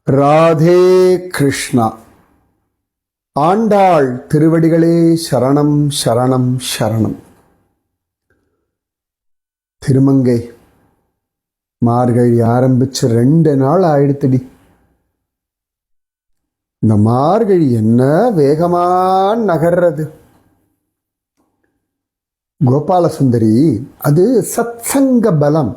ராதே கிருஷ்ணா. ஆண்டாள் திருவடிகளே சரணம் சரணம் சரணம். திருமங்கை மார்கழி ஆரம்பிச்சு 2 நாள் ஆயிடுத்துடி. இந்த மார்கழி என்ன வேகமா நகர்றது. கோபாலசுந்தரி, அது சத்சங்க பலம்.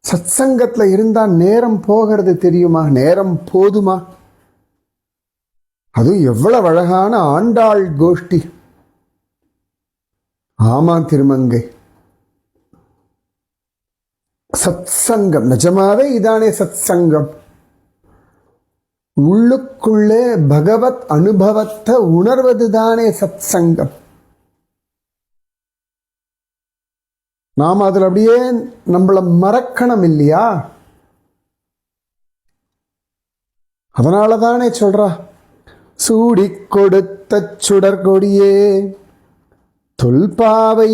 சத்சங்கத்துல இருந்தா நேரம் போகிறது தெரியுமா? நேரம் போதுமா? அது எவ்வளவு அழகான ஆண்டாள் கோஷ்டி. ஆமா திருமங்கை, சத்சங்கம் நிஜமாவே இதானே சத்சங்கம். உள்ளுக்குள்ளே பகவத் அனுபவத்தை உணர்வதுதானே சத்சங்கம். நாம் அதில் அப்படியே நம்மளை மறக்கணும் இல்லையா? அதனால தானே சொல்றா, சூடி கொடுத்த சுடற்கொடியே தொல்பாவை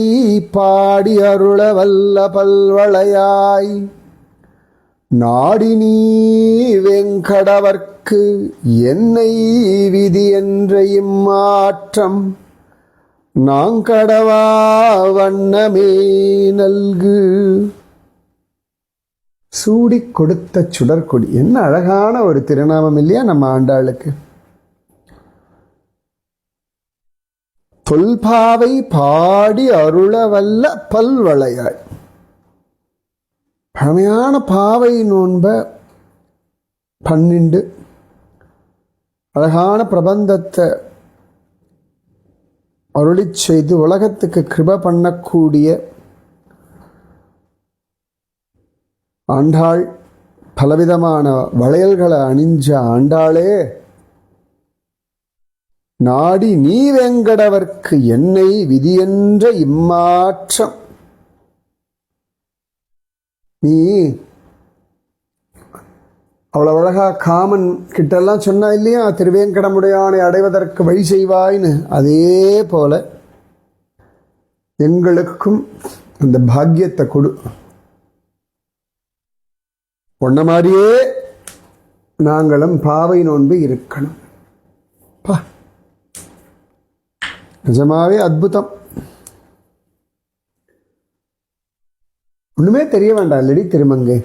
பாடி அருள வல்ல பல்வளையாய் நாடி நீ வெங்கடவர்க்கு என்னை விதி என்ற இம்மாற்றம் நாங்கடவா வண்ணமே நல்கு. சூடி கொடுத்த சுடற்கொடி, என்ன அழகான ஒரு திருநாமம் இல்லையா நம்ம ஆண்டாளுக்கு. தொல்பாவை பாடி அருள வல்ல பல்வளையாய். பழமையான பாவை நோன்ப 12 அழகான பிரபந்தத்தை அருளி செய்து உலகத்துக்கு கிருப பண்ணக்கூடிய ஆண்டாள், பலவிதமான வளையல்களை அணிஞ்ச ஆண்டாளே, நாடி நீ வெங்கடவர்க்கு என்னை விதியென்ற இம்மாற்றம். நீ அவ்வளவு அழகா காமன் கிட்டெல்லாம் சொன்னா இல்லையா, திருவேங்கடமுடையானை அடைவதற்கு வழி செய்வாய்னு. அதே போல எங்களுக்கும் அந்த பாக்கியத்தை கொடு. உன்ன மாதிரியே நாங்களும் பாவை நோன்பு இருக்கணும். நிஜமாவே அற்புதம். ஒண்ணுமே தெரிய வேண்டாம் இல்லடி திருமங்கை.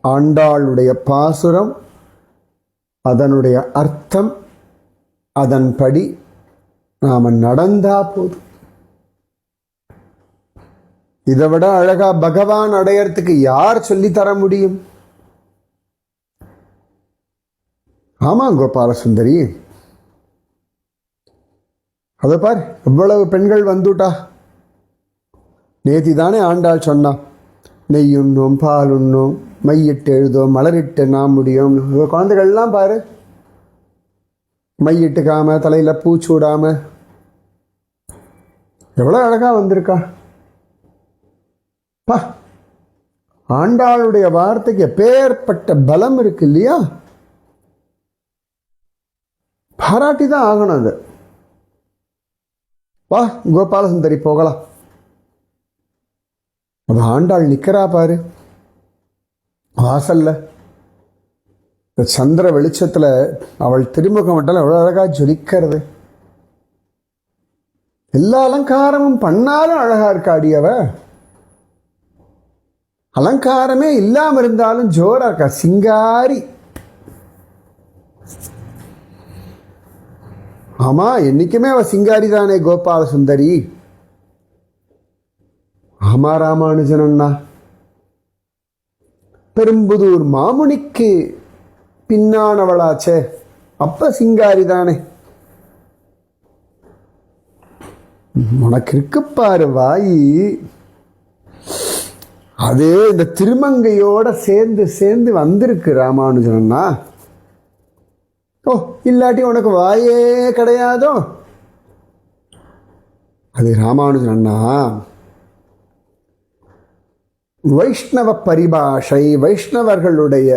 ஆண்டாளுடைய பாசுரம், அதனுடைய அர்த்தம், அதன்படி நாம நடந்தா போதும். இதை விட அழகா பகவான் அடையறதுக்கு யார் சொல்லித்தர முடியும்? ஆமா கோபாலசுந்தரி, அதை பார், எவ்வளவு பெண்கள் வந்துட்டா. நேத்தி தானே ஆண்டாள் சொன்னா, நெய்யுண்ணோம் பால் உண்ணோம் மையிட்டு எழுதோம் மலரிட்டு நாம் முடியும். குழந்தைகள்லாம் பாரு, மையிட்டுக்காம தலையில பூச்சூடாம எவ்வளவு அழகா வந்திருக்கா. பா, ஆண்டாளுடைய வார்த்தைக்கு எப்பேற்பட்ட பலம் இருக்கு இல்லையா? பாராட்டி தான் ஆகணும் அது. வா கோபாலசுந்தரி, போகலாம். அவ ஆண்டாள் நிக்கிறா பாரு வாசல்ல. சந்திர வெளிச்சத்துல அவள் திருமுகம் மட்டும் எவ்வளவு அழகா ஜொலிக்கிறது. எல்லா அலங்காரமும் பண்ணாலும் அழகா இருக்காடி அவ. அலங்காரமே இல்லாம இருந்தாலும் ஜோரா இருக்கா, சிங்காரி. ஆமா, என்னைக்குமே அவ சிங்காரி தானே கோபால சுந்தரி. ஆமா ராமானுஜனண்ணா, பெரும்புதூர் மாமுனிக்கு பின்னானவளாச்சே, அப்ப சிங்காரி தானே. உனக்கு இருக்கு பாரு வாயி. அதே இந்த திருமங்கையோட சேர்ந்து சேர்ந்து வந்திருக்கு ராமானுஜனண்ணா. ஓ, இல்லாட்டி உனக்கு வாயே கிடையாதோ? அது ராமானுஜனண்ணா வைஷ்ணவ பரிபாஷை, வைஷ்ணவர்களுடைய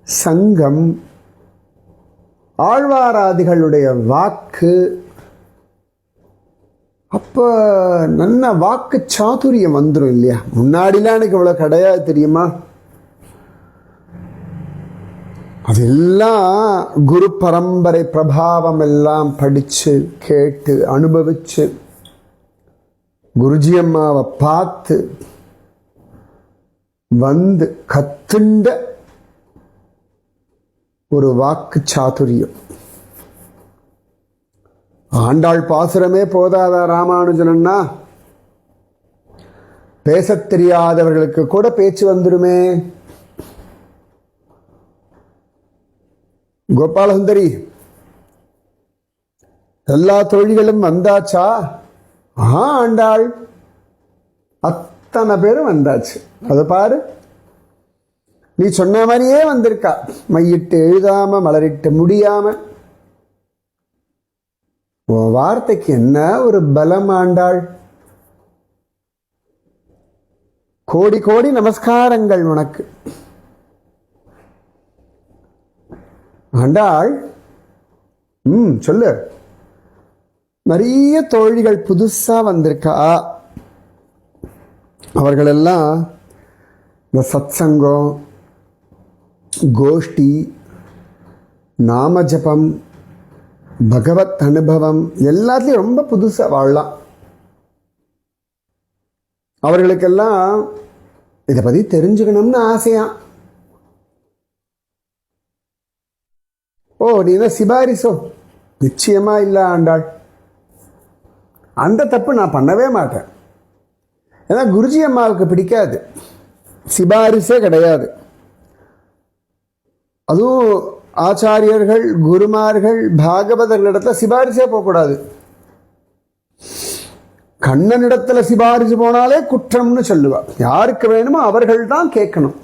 சங்கம், ஆழ்வாராதிகளுடைய வாக்கு, அப்போ நல்ல வாக்கு சாதுரியம் வந்துடும் இல்லையா? முன்னாடிலாம் எனக்கு இவ்வளோ கிடையாது தெரியுமா? அதெல்லாம் குரு பரம்பரை பிரபாவம் எல்லாம் படித்து கேட்டு அனுபவிச்சு குருஜி அம்மாவை பார்த்து வந்து கத்துண்ட ஒரு வாக்கு சாதுரியம். ஆண்டாள் பாசுரமே போதாதா ராமானுஜனா? பேசத் தெரியாதவர்களுக்கு கூட பேச்சு வந்துடுமே. கோபாலசுந்தரி எல்லா தோழிகளும் வந்தாச்சா? ஆண்டாள் அத்தனை பேரும் வந்தாச்சு. அதை பாரு, நீ சொன்ன மாதிரியே வந்திருக்கா. மையிட்டு எழுதாம மலரிட்டு முடியாம. உன் வார்த்தைக்கு என்ன ஒரு பலம் ஆண்டாள். கோடி கோடி நமஸ்காரங்கள் உனக்கு ஆண்டாள். சொல்லு. நிறைய தோழிகள் புதுசா வந்திருக்கா. அவர்களெல்லாம் இந்த சத்சங்கம், கோஷ்டி, நாமஜபம், பகவத் அனுபவம் எல்லாத்துலேயும் ரொம்ப புதுசாக வாழலாம். அவர்களுக்கெல்லாம் இதை பற்றி தெரிஞ்சுக்கணும்னு ஆசையா. ஓ, நீ என்ன சிபாரிசோ? நிச்சயமா இல்லை ஆண்டாள். அந்த தப்பு நான் பண்ணவே மாட்டேன். ஏன்னா குருஜி அம்மாவுக்கு பிடிக்காது, சிபாரிசே கிடையாது. அதுவும் ஆச்சாரியர்கள், குருமார்கள், பாகவதர்களிடத்துல சிபாரிசே போகக்கூடாது. கண்ணனிடத்துல சிபாரிசு போனாலே குற்றம்னு சொல்லுவா. யாருக்கு வேணுமோ அவர்கள் தான் கேட்கணும்.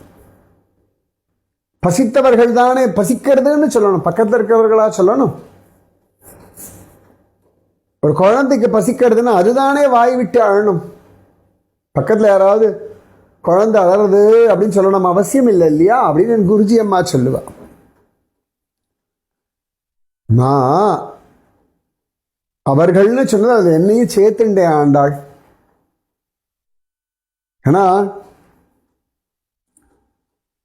பசித்தவர்கள் தானே பசிக்கிறதுன்னு சொல்லணும், பக்கத்தில் இருக்கிறவர்களா சொல்லணும். ஒரு குழந்தைக்கு பசிக்கிறதுன்னா அதுதானே வாய் விட்டு அழணும். பக்கத்தில் யாராவது குழந்தை அழறது அப்படின்னு சொல்லணும் அவசியம் இல்லை இல்லையா? அப்படின்னு என் குருஜி அம்மா சொல்லுவா. நான் அவர்கள்னு சொன்னது அது என்னையும் சேர்த்துண்டேன் ஆண்டாள். ஏன்னா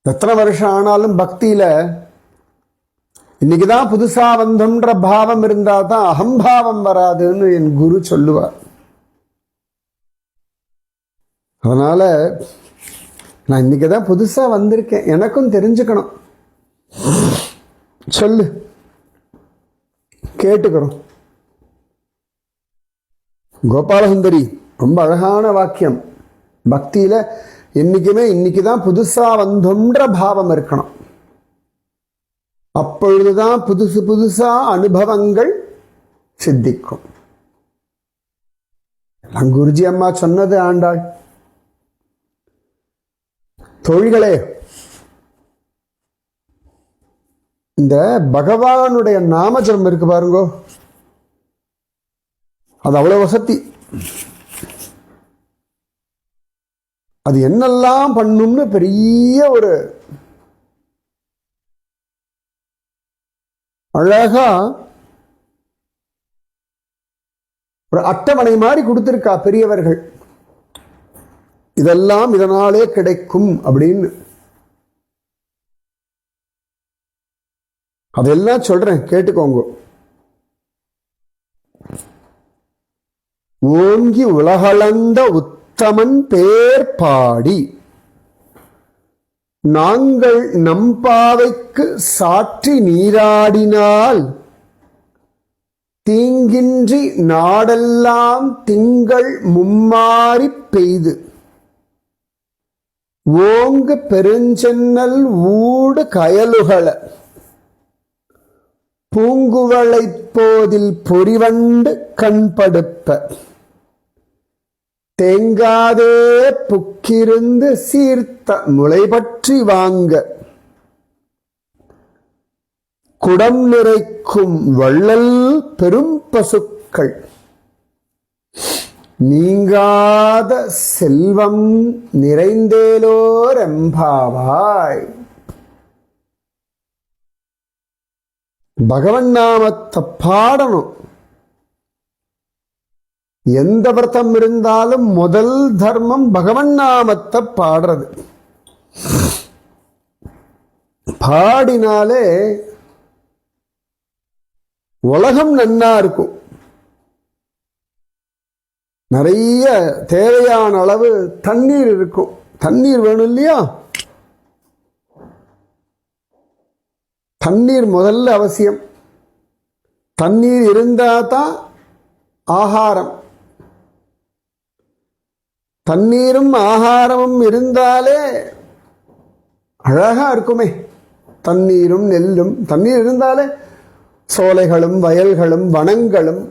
எத்தனை வருஷம் ஆனாலும் பக்தியில இன்னைக்குதான் புதுசா வந்தோன்ற பாவம் இருந்தா தான் அகம்பாவம் வராதுன்னு என் குரு சொல்லுவார். அதனால நான் இன்னைக்குதான் புதுசா வந்திருக்கேன், எனக்கும் தெரிஞ்சுக்கணும். சொல்லு, கேட்டுக்கிறோம். கோபாலசுந்தரி ரொம்ப அழகான வாக்கியம். பக்தியில என்னைக்குமே இன்னைக்குதான் புதுசா வந்தோன்ற பாவம் இருக்கணும். அப்பொழுதுதான் புதுசு புதுசா அனுபவங்கள் சித்திக்கும். குருஜி அம்மா சொன்னது ஆண்டாள். தோழிகளே, இந்த பகவானுடைய நாமஜபம் இருக்கு பாருங்க, அது அவ்வளவு வசதி. அது என்னெல்லாம் பண்ணும்னு பெரிய ஒரு அழகா ஒரு அட்டவணை மாதிரி கொடுத்திருக்கா பெரியவர்கள். இதெல்லாம் இதனாலே கிடைக்கும் அப்படின்னு. அதெல்லாம் சொல்றேன், கேட்டுக்கோங்க. ஓங்கி உலகளந்த உத்தமன் பேர் பாடி நாங்கள் நம்பாவைக்கு சாற்றி நீராடினால் தீங்கின்றி நாடெல்லாம் திங்கள் மும்மாறி பெய்து ஓங்கு பெருஞ்சென்னல் ஊடு கயலுகள பூங்குவளைப் போதில் பொறிவண்டு கண்படுப்ப தேங்காதே புக்கிருந்து சீர்த்த முளை பற்றி வாங்க குடம் நிறைக்கும் வள்ளல் பெரும் பசுக்கள் நீங்காத செல்வம் நிறைந்தேலோர் எம்பாவாய். பகவன் நாமத்தை பாடணும். எந்த விரதம் இருந்தாலும் முதல் தர்மம் பகவன் நாமத்தை பாடுறது. பாடினாலே உலகம் நன்னா இருக்கும். நிறைய தேவையான அளவு தண்ணீர் இருக்கும். தண்ணீர் வேணும் இல்லையா? தண்ணீர் முதல்ல அவசியம். தண்ணீர் இருந்தா தான் ஆகாரம். தண்ணீரும் ஆகாரமும் இருந்தாலே அழகா இருக்குமே. தண்ணீரும் நெல்லும். தண்ணீர் இருந்தாலே சோலைகளும் வயல்களும் வனங்களும்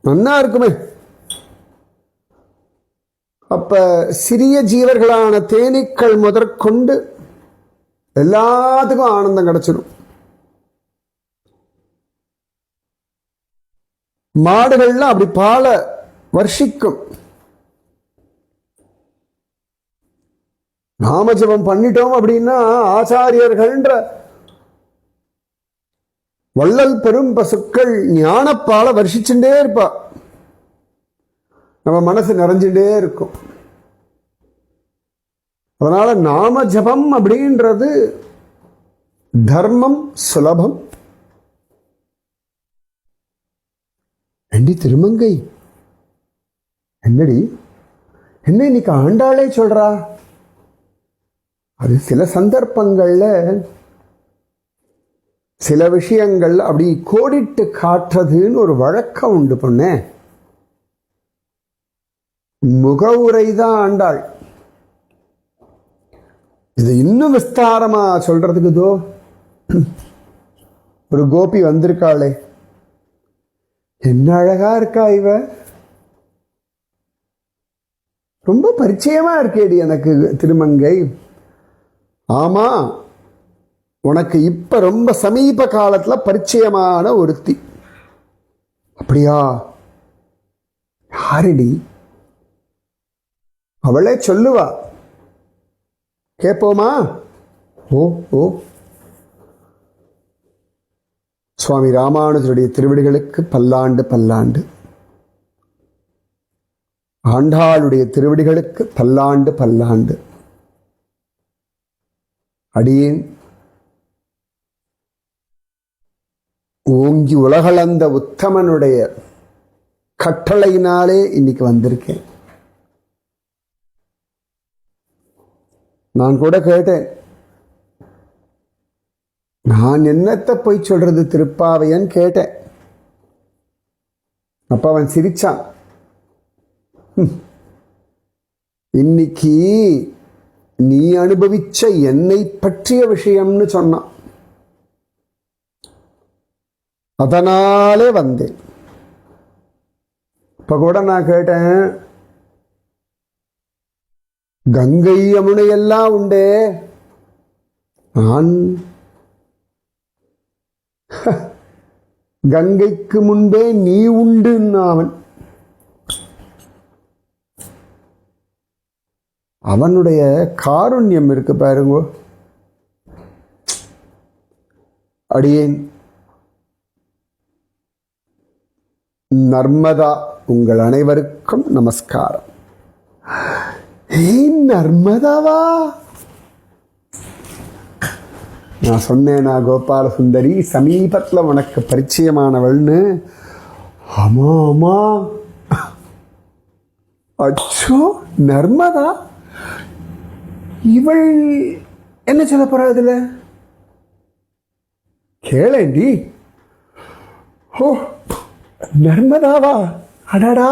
நன்னா இருக்குமே. அப்ப சிறிய ஜீவர்களான தேனீக்கள் முதற்கொண்டு எல்லாத்துக்கும் ஆனந்தம் கிடைச்சிடும். மாடுகள்லாம் அப்படி பால வர்ஷிக்கும். நாமஜபம் பண்ணிட்டோம் அப்படின்னா ஆச்சாரியர்கள்ன்ற வள்ளல் பெரும் பசுக்கள் ஞானப்பால வர்ஷிச்சுட்டே இருப்பா. நம்ம மனசு நிறைஞ்சுட்டே இருக்கும். அதனால நாம ஜபம் அப்படின்றது தர்மம் சுலபம். ஏண்டி திருமங்கை, என்னடி என்ன இன்னைக்கு ஆண்டாளே சொல்றா? அது சில சந்தர்ப்பங்கள்ல சில விஷயங்கள் அப்படி கோடிட்டு காட்டுறதுன்னு ஒரு வழக்கம் உண்டு. பொண்ணே, முகவுரைதான் ஆண்டாள். இது இன்னும் விஸ்தாரமா சொல்றதுக்கு இதோ ஒரு கோபி வந்திருக்காளே, என்ன அழகா இருக்கா இவ, ரொம்ப பரிச்சயமா இருக்கேடி எனக்கு திருமங்கை. ஆமா, உனக்கு இப்ப ரொம்ப சமீப காலத்துல பரிச்சயமான ஒருத்தி. அப்படியா? யாரடி? அவளே சொல்லுவா, கேட்போமா? ஓ ஓ, சுவாமி ராமானுஜருடைய திருவடிகளுக்கு பல்லாண்டு பல்லாண்டு, ஆண்டாளுடைய திருவடிகளுக்கு பல்லாண்டு பல்லாண்டு. அடியேன் ஓங்கி உலகளந்த உத்தமனுடைய கட்டளையினாலே இன்னைக்கு வந்திருக்கேன். நான் கூட கேட்டேன், நான் என்னத்தை போய் சொல்றது திருப்பாவையன்னு கேட்டேன். அப்ப அவன் சிரிச்சான். இன்னைக்கு நீ அனுபவிச்ச என்னை பற்றிய விஷயம்னு சொன்னான். அதனாலே வந்தேன். இப்ப கூட நான் கேட்டேன், கங்கை யமுனை எல்லாம் உண்டே, நான் கங்கைக்கு முன்பே நீ உண்டுன்னு அவனுடைய காருண்யம் இருக்கு பாருங்க. அடியேன் நர்மதா, உங்கள் அனைவருக்கும் நமஸ்காரம். நர்மதாவா? நான் சொன்னேனா கோபால சுந்தரி சமீபத்தில் உனக்கு பரிச்சயமானவள்னு? ஆமா ஆமா. அச்சோ, நர்மதா இவள் என்ன சொல்ல போறா இதுல? கேளேண்டி. ஓ, நர்மதாவா? அடாடா,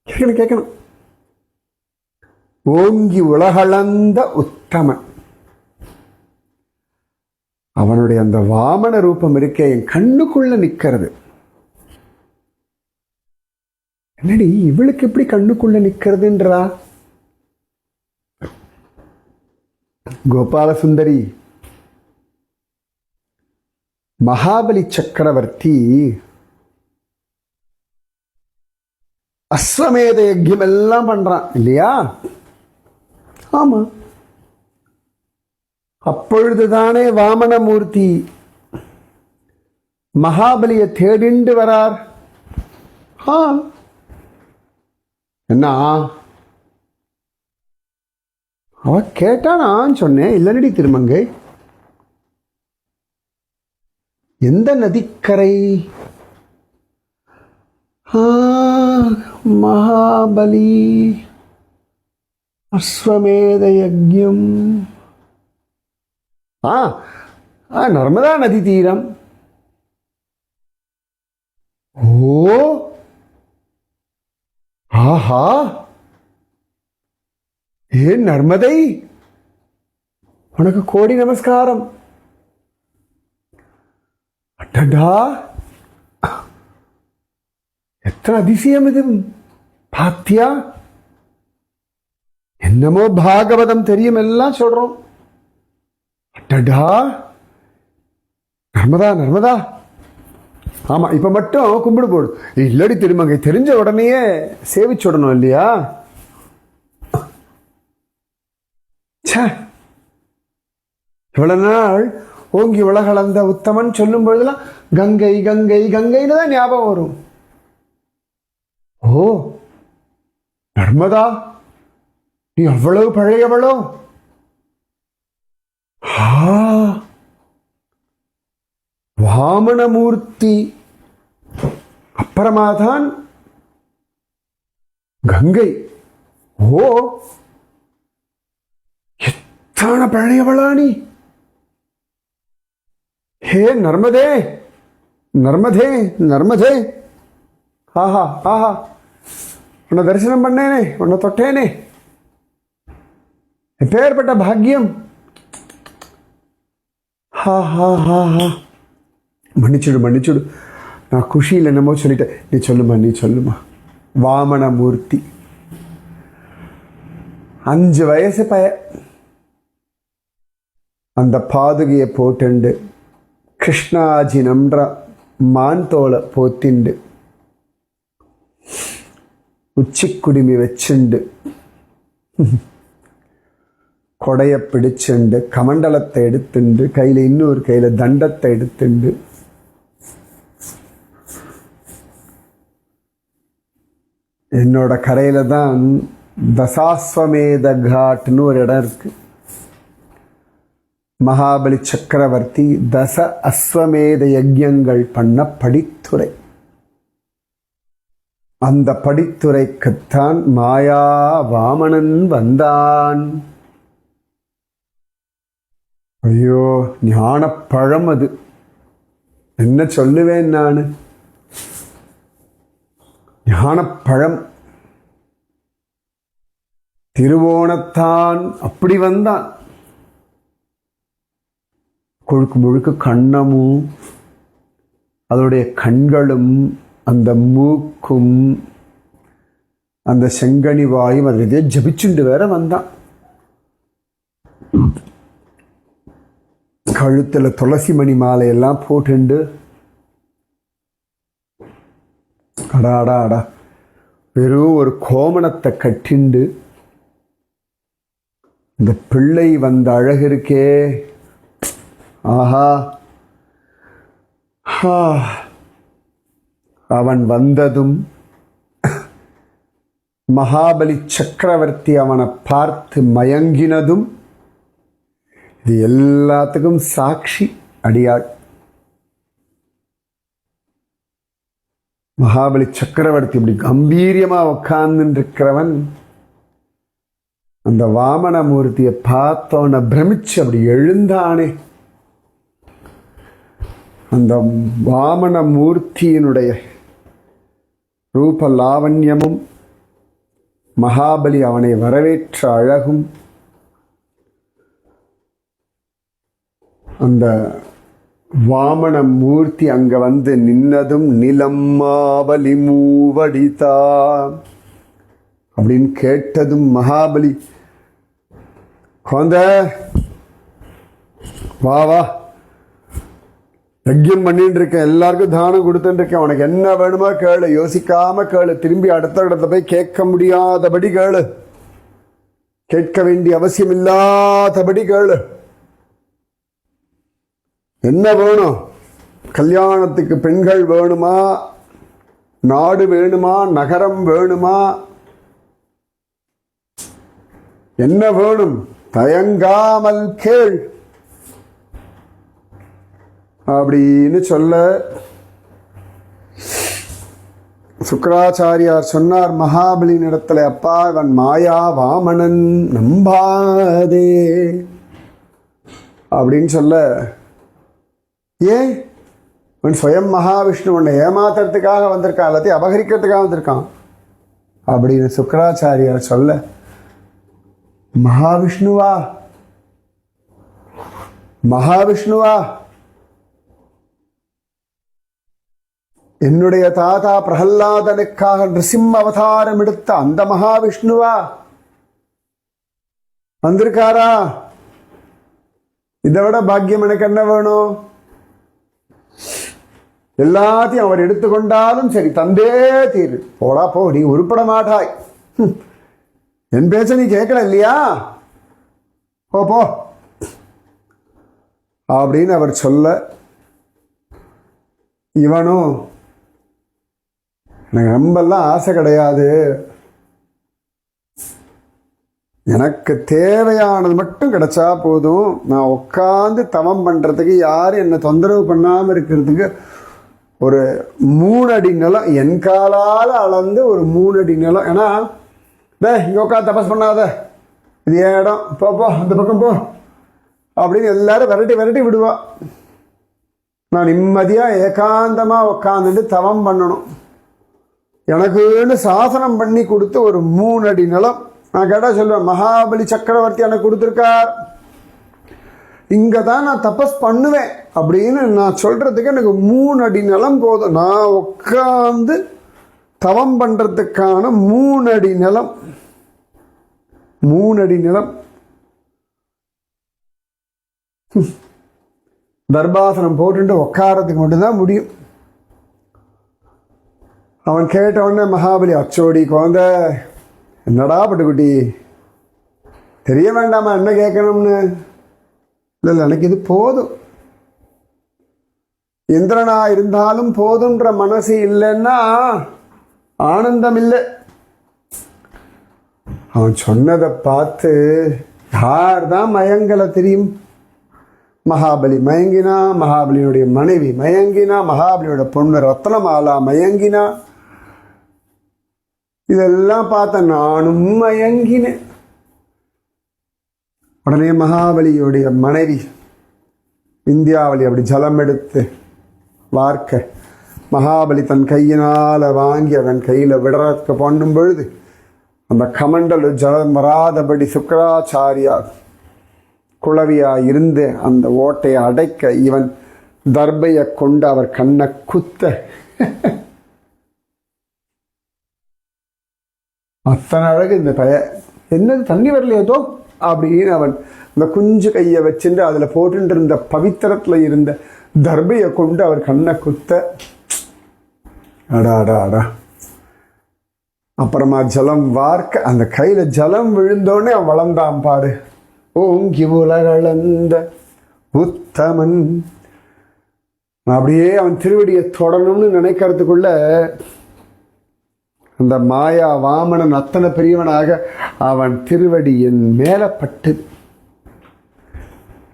கேட்கணும் கேட்கணும். ஓங்கி உலகளந்த உத்தமன், அவனுடைய அந்த வாமன ரூபம் இருக்கே என் கண்ணுக்குள்ள நிக்கிறது. என்னடி இவளுக்கு எப்படி கண்ணுக்குள்ள நிக்கிறதுன்றா? கோபால சுந்தரி, மகாபலி சக்கரவர்த்தி அஸ்வமேத யஜ்யம் எல்லாம் பண்றான் இல்லையா? ஆமா. அப்பொழுதுதானே வாமனமூர்த்தி மகாபலியை தேடிண்டு வரார். என்ன அவ கேட்டா நான் சொன்னேன் இல்லைனடி திருமங்கை. எந்த நதிக்கரை? மகாபலி அஸ்வமேத யஜ்யம். நர்மதா நதி தீரம். ஓ ஆஹா, ஏன் நர்மதை, உனக்கு கோடி நமஸ்காரம். அட்டடா, எத்தனை அதிசயம் இது பாத்தியா? என்னமோ பாகவதம் தெரியும் எல்லாம் சொல்றோம். அட்டடா, நர்மதா நர்மதா. ஆமா, இப்ப மட்டும் கும்பிடு போடு. இல்லடி திருமங்கை, தெரிஞ்ச உடனேயே சேவிச்சுடணும் இல்லையா? இவ்வளவு நாள் ஓங்கி உலகளந்த உத்தமன் சொல்லும் பொழுதுலாம் கங்கை கங்கை கங்கைன்னு தான் ஞாபகம் வரும். ஓ நர்மதா, நீ அவ்வளவு பழையவளோ? வாமனமூர்த்தி அப்புறமாதான் கங்கை. ஓ, எத்தனை பழையவளா நீ? ஹே நர்மதே நர்மதே நர்மதே. ஆஹா ஆஹா, உன்னை தரிசனம் பண்ணேனே, உன்னை தொட்டேனே, எப்பேற்பட்ட பாக்கியம். ஹா ஹா ஹா ஹா, மன்னிச்சுடு மன்னிச்சுடு, நான் குஷியில் என்னமோ சொல்லிட்டேன். நீ சொல்லுமா, நீ சொல்லுமா. வாமனமூர்த்தி 5 வயசு பய அந்த பாதுகையை போட்டுண்டு கிருஷ்ணாஜி நன்ற மான்தோலை போத்திண்டு உச்சிக்குடுமி வச்சுண்டு கொடைய பிடிச்சுண்டு கமண்டலத்தை எடுத்துண்டு கையில் இன்னொரு கையில் தண்டத்தை எடுத்துண்டு என்னோட கரையில தான் தசாஸ்வமேத காட்னு ஒரு இடம் இருக்கு. மகாபலி சக்கரவர்த்தி தச அஸ்வமேத யஜ்யங்கள் பண்ண படித்துறை. அந்த படித்துறைக்குத்தான் மாயா வாமனன் வந்தான். ஐயோ, ஞானப்பழம் அது. என்ன சொல்லுவேன் நானு? ஞானப்பழம். திருவோணத்தான் அப்படி வந்தான். கொழுக்கு முழுக்கு கண்ணமும் அதோடைய கண்களும் அந்த மூக்கும் அந்த செங்கனி வாயும் அது இதே ஜபிச்சுண்டு வேற வந்தான். கழுத்துல துளசி மணி மாலையெல்லாம் போட்டுண்டு அடா அடா அடா, வெறும் ஒரு கோமணத்தை கட்டிண்டு இந்த பிள்ளை வந்த அழகு இருக்கே. ஆஹா, அவன் வந்ததும் மகாபலி சக்கரவர்த்தி அவனை பார்த்து மயங்கினதும் இது எல்லாத்துக்கும் சாட்சி அடியாள். மகாபலி சக்கரவர்த்தி இப்படி கம்பீரியமா உட்கார்ந்து இருக்கிறவன் அந்த வாமனமூர்த்தியை பார்த்தோன்ன பிரமிச்சு அப்படி எழுந்தானே. அந்த வாமனமூர்த்தியினுடைய ரூப லாவண்யமும் மகாபலி அவனை வரவேற்ற அழகும் அந்த வாமனமூர்த்தி அங்க வந்து நின்னதும் நிலம்மாவலி மூவடிதா அப்படின்னு கேட்டதும் மகாபலி, குழந்த வா வா, யஜ்யம் பண்ணிட்டு இருக்கேன், எல்லாருக்கும் தானம் கொடுத்துட்டு இருக்கேன், உனக்கு என்ன வேணுமோ கேளு, யோசிக்காம கேளு, திரும்பி அடுத்த இடத்துல போய் கேட்க முடியாதபடி கேளு, கேட்க வேண்டிய அவசியம் இல்லாதபடி கேளு. என்ன வேணும்? கல்யாணத்துக்கு பெண்கள் வேணுமா, நாடு வேணுமா, நகரம் வேணுமா, என்ன வேணும் தயங்காமல் கேள் அப்படின்னு சொல்ல சுக்கராச்சாரியார் சொன்னார் மகாபலியின் இடத்துல, அப்பா இவன் மாயா வாமனன் நம்பாதே அப்படின்னு சொல்ல, ஏன் இவன் சுயம் மகாவிஷ்ணு உன்னை ஏமாத்துறதுக்காக வந்திருக்கான், எல்லாத்தையும் அபகரிக்கிறதுக்காக வந்திருக்கான் அப்படின்னு சுக்கராச்சாரியார் சொல்ல, மகாவிஷ்ணுவா மகாவிஷ்ணுவா என்னுடைய தாத்தா பிரகல்லாதனுக்காக நிருசிம்ம அவதாரம் எடுத்த அந்த மகாவிஷ்ணுவா வந்திருக்காரா? இதை விட பாக்கியம் எனக்கு என்ன வேணும்? எல்லாத்தையும் அவர் எடுத்துக்கொண்டாலும் சரி தந்தே தீரு. போடா போ, நீ உருப்பட மாட்டாய், என் பேச்ச நீ கேட்கல இல்லையா, போ போ அப்படின்னு அவர் சொல்ல, இவனும் எனக்கு ரொம்பலாம் ஆசை கிடையாது, எனக்கு தேவையானது மட்டும் கிடைச்சா போதும், நான் உட்காந்து தவம் பண்றதுக்கு யாரும் என்னை தொந்தரவு பண்ணாம இருக்கிறதுக்கு ஒரு 3 அடி நிலம் என் காலால் அளந்து ஒரு 3 அடி நிலம். ஏன்னா இங்க உட்காந்து தபஸ் பண்ணாத, இது ஏன் இடம், போ போ அந்த பக்கம் போ அப்படின்னு எல்லாரும் விரட்டி விரட்டி விடுவா. நான் நிம்மதியா ஏகாந்தமா உட்காந்துட்டு தவம் பண்ணணும். எனக்குன்னு சாசனம் பண்ணி கொடுத்து ஒரு 3 அடி நிலம். நான் கேட்டா சொல்லுவேன், மகாபலி சக்கரவர்த்தி எனக்கு கொடுத்துருக்கார், இங்கதான் நான் தபஸ் பண்ணுவேன் அப்படின்னு நான் சொல்றதுக்கு எனக்கு 3 அடி நிலம் போதும். நான் உட்காந்து தவம் பண்றதுக்கான 3 அடி நிலம், 3 அடி நிலம். தர்பாசனம் போட்டு உட்காரத்துக்கு மட்டும்தான் முடியும். அவன் கேட்ட உடனே மகாபலி, அச்சோடி குழந்தை, என்னடா பட்டுக்குட்டி, தெரிய வேண்டாமா என்ன கேட்கணும்னு? இல்லை இல்லை, எனக்கு இது போதும், இந்திரனா இருந்தாலும் போதுன்ற மனசு இல்லைன்னா ஆனந்தம் இல்லை. அவன் சொன்னதை பார்த்து யார் தான் மயங்கல தெரியும்? மகாபலி மயங்கினா, மகாபலியுடைய மனைவி மயங்கினா, மகாபலியோட பொண்ணு ரத்னமாலா மயங்கினா, இதெல்லாம் பார்த்த நானும் மயங்கினேன். உடனே மகாபலியுடைய மனைவி விந்தியாவளி அப்படி ஜலம் எடுத்து வார்க்க, மகாபலி தன் கையினால வாங்கி அவன் கையில விடறக்க பண்ணும் பொழுது அந்த கமண்டல் ஜலம் வராதபடி சுக்கராச்சாரியா குளவியா இருந்து அந்த ஓட்டையை அடைக்க, இவன் தர்பையை கொண்டு அவர் கண்ணை குத்த, அத்தனை அழகு இந்த பய. என்னது தண்ணி வரலையதோ அப்படின்னு அவன் இந்த குஞ்சு கையை வச்சுட்டு அதுல போட்டு இருந்த பவித்திரத்துல இருந்த தர்பையை கொண்டு அவர் கண்ணை குத்த, அடா அடா அடா. அப்புறமா ஜலம் வார்க்க, அந்த கையில ஜலம் விழுந்தோடனே அவன் வளர்ந்தான் பாரு. ஓங்கி உலகளந்த உத்தமன். அப்படியே அவன் திருவடியை தொடணும்னு நினைக்கிறதுக்குள்ள அந்த மாயா வாமனன் அத்தனை பெரியவனாக அவன் திருவடி என் மேல பட்டு,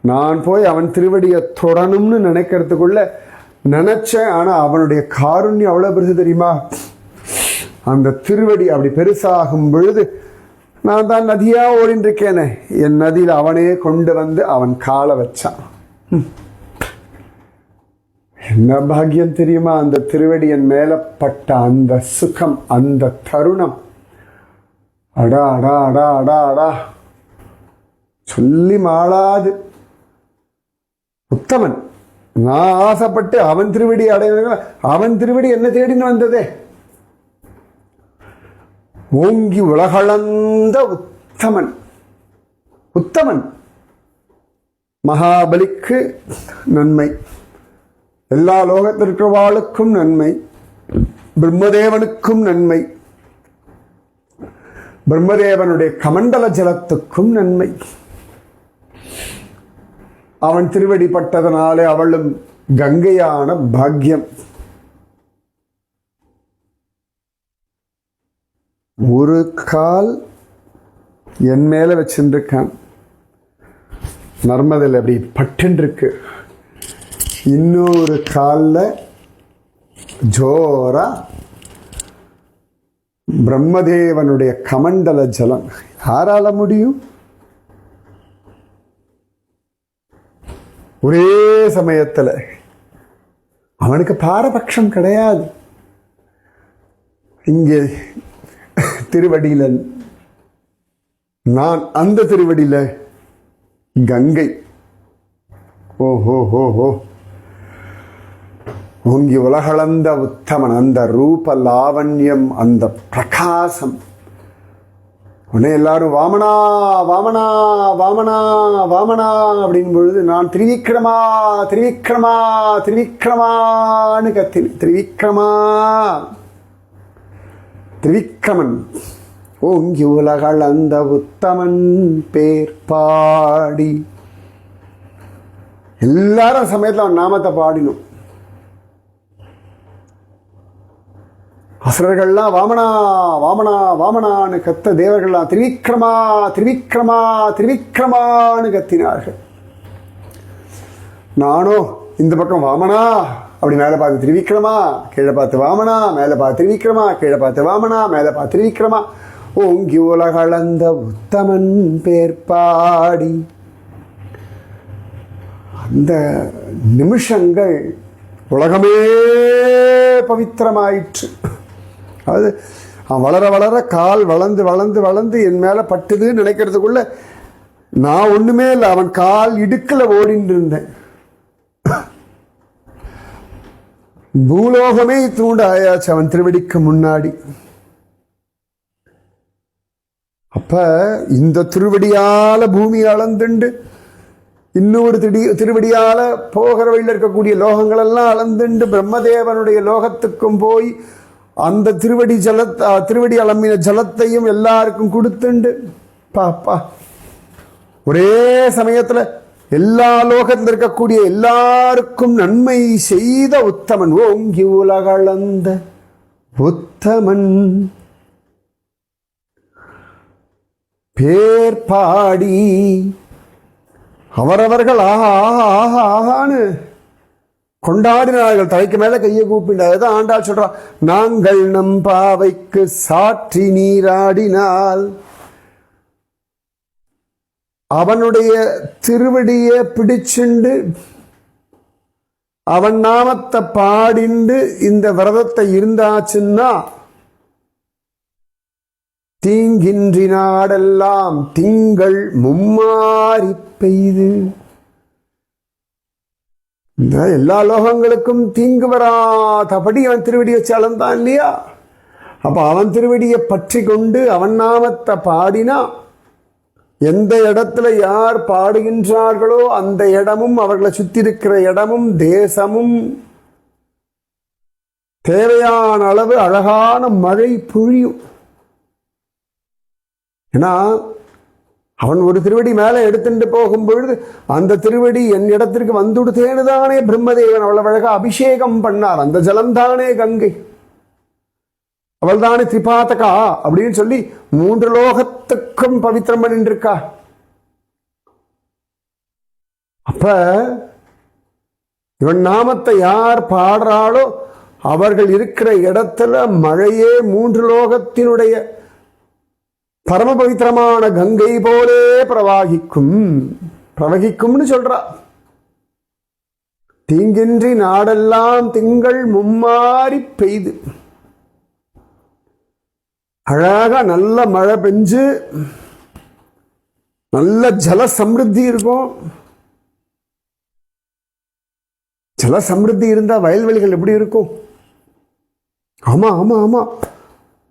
நான் போய் அவன் திருவடியை தொடணும்னு நினைக்கிறதுக்குள்ள நினைச்சேன். ஆனா அவனுடைய காருண்யம் அவ்வளவு பெருசு தெரியுமா? அந்த திருவடி அப்படி பெருசாகும் பொழுது நான் தான் நதியா ஓடிட்டு இருக்கேனே, என் நதியில் அவனே கொண்டு வந்து அவன் காலை வச்சான். என்ன பாக்கியம் தெரியுமா? அந்த திருவடியின் மேல பட்ட அந்த சுகம், அந்த தருணம், அடா அடா அடா அடா அடா, சொல்லி மாளாது. உத்தமன், நான் ஆசைப்பட்டு அவன் திருவடி அடைய, அவன் திருவடி என்ன தேடின்னு வந்ததே. ஓங்கி உலகளந்த உத்தமன், உத்தமன். மகாபலிக்கு நன்மை, எல்லா லோகத்திற்குவாளுக்கும் நன்மை, பிரம்மதேவனுக்கும் நன்மை, பிரம்மதேவனுடைய கமண்டல ஜலத்துக்கும் நன்மை. அவன் திருவடி பட்டதனாலே அவளும் கங்கையான பாக்கியம். ஒரு கால் என் மேலே வச்சுருக்கான். நர்மதில் அப்படி பட்டுன்னு இருக்கு. இன்னொரு காலில் ஜோரா பிரம்மதேவனுடைய கமண்டல ஜலம். யாரால முடியும்? ஒரே சமயத்தில் அவனுக்கு பாரபட்சம் கிடையாது. இங்கே திருவடியில் நான், அந்த திருவடியில் கங்கை. ஓஹோ ஹோ ஹோ, ஓங்கி உலகளந்த உத்தமன், அந்த ரூப லாவண்யம், அந்த பிரகாசம். உடனே எல்லாரும் வாமனா வாமனா வாமனா வாமனா அப்படின் பொழுது நான் திரிவிக்ரமா திரிவிக்ரமா திரிவிக்ரமான்னு கத்தினேன். திரிவிக்ரமா, திரிவிக்ரமன். ஓங்கி உலகளந்த உத்தமன் பேர் பாடி. எல்லாரும் சமயத்தில் அவன் நாமத்தை பாடினோம். அசுரர்கள்லாம் வாமனா வாமனா வாமனான்னு கத்த, தேவர்கள்லாம் திரிவிக்ரமா திரிவிக்ரமா திரிவிக்ரமான்னு கத்தினார்கள். நானும் இந்த பக்கம் வாமனா, அப்படி மேலே பார்த்து திரிவிக்ரமா, கீழே பார்த்து வாமனா, மேலே பார்த்து திரிவிக்ரமா, கீழே பார்த்து வாமனா, மேலே பார்த்து திரிவிக்ரமா. ஓங்கி உலகளந்த உத்தமன் பேர் பாடி. அந்த நிமிஷங்கள் உலகமே பவித்திரமாயிற்று. அது வளர வளர கால் வளர்ந்து வளர்ந்து வளர்ந்து என் மேலே பட்டுதுன்னு நினைக்கிறதுக்குள்ள நான் ஒன்றுமே இல்லை, அவன் கால் இடுக்கில் ஓடின்னு இருந்தேன். பூலோகமே தூண்ட ஆயாச்சு அவன் திருவடிக்கு முன்னாடி. அப்ப இந்த திருவடியால பூமி அளந்துண்டு, இன்னொரு திருவடியால போகிற வழியில் இருக்கக்கூடிய லோகங்கள் எல்லாம் அளந்துண்டு, பிரம்மதேவனுடைய லோகத்துக்கும் போய் அந்த திருவடி அளம்பின ஜலத்தையும் எல்லாருக்கும் கொடுத்துண்டு, பாப்பா ஒரே சமயத்துல எல்லா லோகத்தில் இருக்கக்கூடிய எல்லாருக்கும் நன்மை செய்த உத்தமன். ஓங்கி உலகளந்த உத்தமன் பேர் பாடி. அவரவர்கள் ஆஹா ஆஹா ஆஹா ஆகான்னு கொண்டாடினார்கள், தலைக்கு மேல கையை கூப்பிட்டார். ஆண்டாள் சொல்றான், நாங்கள் நம் பாவைக்கு சாற்றி நீராடினால் அவனுடைய திருவடியை பிடிச்சுண்டு அவன் நாமத்தை பாடிண்டு இந்த விரதத்தை இருந்தாச்சுன்னா தீங்கின்றி நாடெல்லாம் திங்கள் மும்மாறி பெய்து. எல்லா லோகங்களுக்கும் தீங்கு வராதபடி அவன் திருவடி வச்சு அளந்தான் இல்லையா? அப்ப அவன் திருவடியை பற்றி கொண்டு அவன் நாமத்தை பாடினா எந்த இடத்துல யார் பாடுகின்றார்களோ அந்த இடமும், அவர்களை சுத்தி இருக்கிற இடமும், தேசமும் தேவையான அளவு அழகான மழை பொழியும். ஏன்னா அவன் ஒரு திருவடி மேலே எடுத்துட்டு போகும் பொழுது அந்த திருவடி என் இடத்திற்கு வந்துடுதேனுதானே பிரம்மதேவன் அவ்வளவு அழகா அபிஷேகம் பண்ணார். அந்த ஜலம்தானே கங்கை, அவள் தானே திரிபாதகா அப்படின்னு சொல்லி 3 லோகத்துக்கும் பவித்திரம் பண்ணிட்டு இருக்கா. அப்ப இவன் நாமத்தை யார் பாடுறாளோ அவர்கள் இருக்கிற இடத்துல மழையே 3 லோகத்தினுடைய பரம பவித்திரமான கங்கை போலே பிரவகிக்கும்னு சொல்றா. தீங்கின்றி நாடெல்லாம் திங்கள் மும்மாறி பெய்து. அழகா நல்ல மழை பெஞ்சு நல்ல ஜல சமிருத்தி இருக்கும். ஜல சமிருத்தி இருந்தா வயல்வெளிகள் எப்படி இருக்கும்? ஆமா ஆமா ஆமா,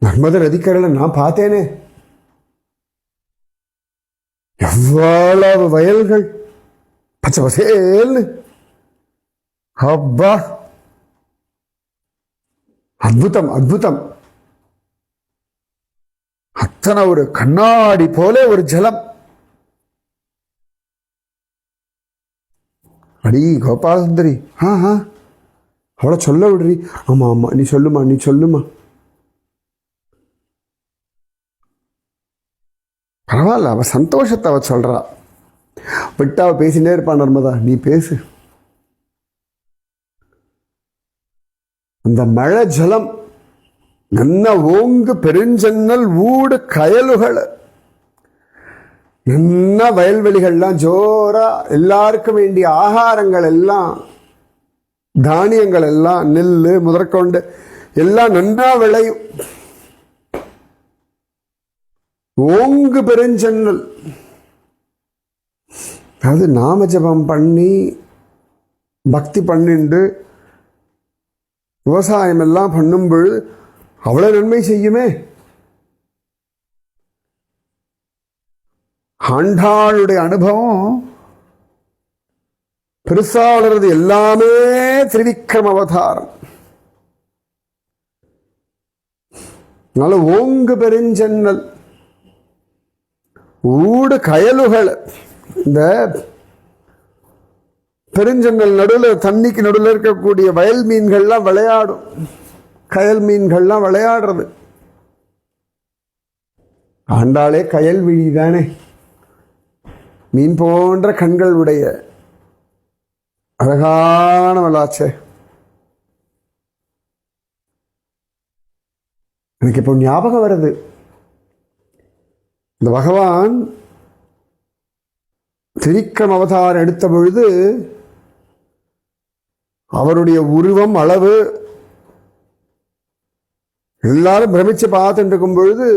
நர்மதை நதிக்கரையில் நான் பார்த்தேனே, எவ்வளவு வயல்கள் பச்சை பசேல்னு. அப்பா, அற்புதம் அற்புதம். அத்தனை ஒரு கண்ணாடி போல ஒரு ஜலம். அடி கோபாலசுந்தரி, அவளை சொல்ல விடுறி. ஆமா ஆமா, நீ சொல்லுமா நீ சொல்லுமா. பரவாயில்ல, அவள் சந்தோஷத்தை அவள் சொல்கிறா. விட்டு அவள் பேசிகிட்டே இருப்பான். நர்மதா, நீ பேசு. அந்த மழை ஜலம் நல்ல ஓங்கு பெருஞ்சன்னல் ஊடு கயலுகள் நல்ல வயல்வெளிகள்லாம் ஜோரா, எல்லாருக்கும் வேண்டிய ஆகாரங்கள் எல்லாம், தானியங்கள் எல்லாம், நெல் முதற்கொண்டு எல்லாம் நன்றா விளையும். ஓங்கு பெருஞ்சன்னல், அதாவது நாம ஜபம் பண்ணி பக்தி பண்ணிண்டு விவசாயம் எல்லாம் பண்ணும் பொழுது அவ்வளவு நன்மை செய்யுமே. ஆண்டாளுடைய அனுபவம் பெருசா வளர்றது எல்லாமே திரிவிக்ரம அவதாரம். நல்ல ஓங்கு பெருஞ்சன்னல் ஊடு கயலுகள், இந்த பெருஞ்சன்னல் நடுவில், தண்ணிக்கு நடுவில் இருக்கக்கூடிய வயல் மீன்கள்லாம் விளையாடும். கயல் மீன்கள்லாம் விளையாடுறது. ஆண்டாளே கயல் விழி தானே, மீன் போன்ற கண்கள் உடைய அழகானவளாச்சே. எனக்கு இப்போ ஞாபகம் வருது, இந்த பகவான் திரிக்ரம் அவதாரம் எடுத்த பொழுது அவருடைய உருவம், அளவு எல்லாரும் பிரமிச்சு பார்த்துட்டு இருக்கும் பொழுது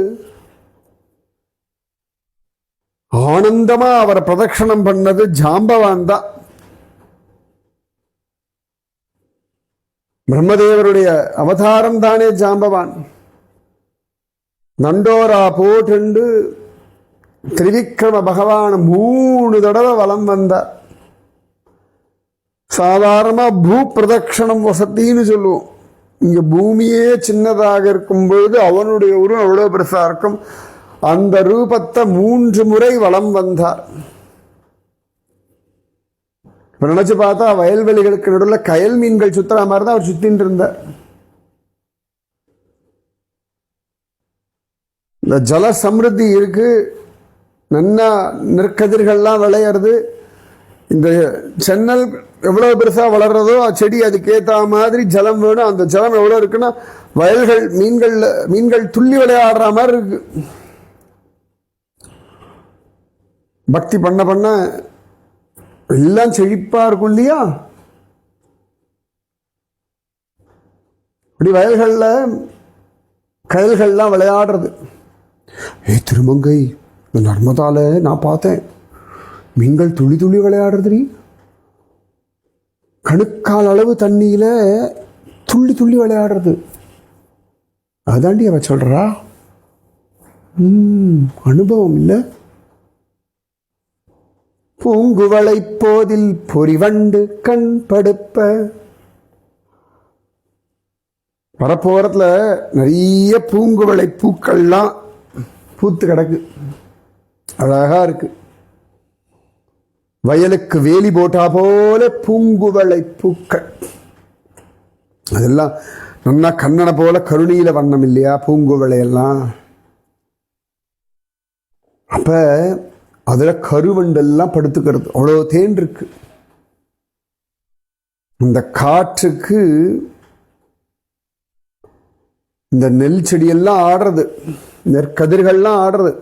ஆனந்தமா அவரை பிரதட்சணம் பண்ணது ஜாம்பவான் தான். பிரம்மதேவருடைய அவதாரம் தானே ஜாம்பவான். நண்டோரா போட்டு திரிவிக்ரம பகவான் 3 தடவை வலம் வந்தார். சாதாரணமா பூ பிரதட்சணம் வசத்தின்னு சொல்லுவோம். இங்க பூமியே சின்னதாக இருக்கும் பொழுது அவனுடைய உருவம் எவ்வளவு பெருசா இருக்கும். அந்த ரூபத்தை 3 முறை வலம் வந்தார். இப்ப நினைச்சு பார்த்தா வயல்வெளிகளுக்கு நடுவில் கயல் மீன்கள் சுத்துற மாதிரி தான் அவர் சுத்தின்னு இருந்தார். இந்த ஜல சமிருத்தி இருக்கு, நன்னா நெற்கதிர்கள்லாம் விளையிறது. இந்த சென்னல் எவ்வளவு பெருசா வளர்றதோ செடி அதுக்கேற்ற மாதிரி ஜலம் வேணும். அந்த ஜலம் எவ்வளவு இருக்குன்னா வயல்கள் மீன்கள் துள்ளி விளையாடுற மாதிரி இருக்கு. பக்தி பண்ண பண்ண எல்லாம் செழிப்பா இருக்கும் இல்லையா. இப்படி வயல்கள்ல கயல்கள்லாம் விளையாடுறது. திருமங்கை, நர்மதால நான் பார்த்தேன், மீன்கள் துளி துளி விளையாடுறது. கணுக்கால் அளவு தண்ணியில துள்ளி துள்ளி விளையாடுறது. அதாண்டி அவ சொல்றா. அனுபவம் இல்லை. பூங்குவளை போதில் பொறிவண்டு கண் படுப்ப. வரப்போறதுல நிறைய பூங்குவளை பூக்கள்லாம் பூத்து கிடக்கு, அழகா இருக்கு. வயலுக்கு வேலி போட்டா போல பூங்குவளை பூக்கள். அதெல்லாம் நல்லா கண்ணனை போல கருணியில வண்ணம் இல்லையா பூங்குவளை எல்லாம். அப்ப அதுல கருவண்டெல்லாம் படுத்துக்கிறது. அவ்வளோ தேன் இருக்கு. இந்த காற்றுக்கு இந்த நெல் செடியெல்லாம் ஆடுறது, நெற்கதிர்கள்லாம் ஆடுறது.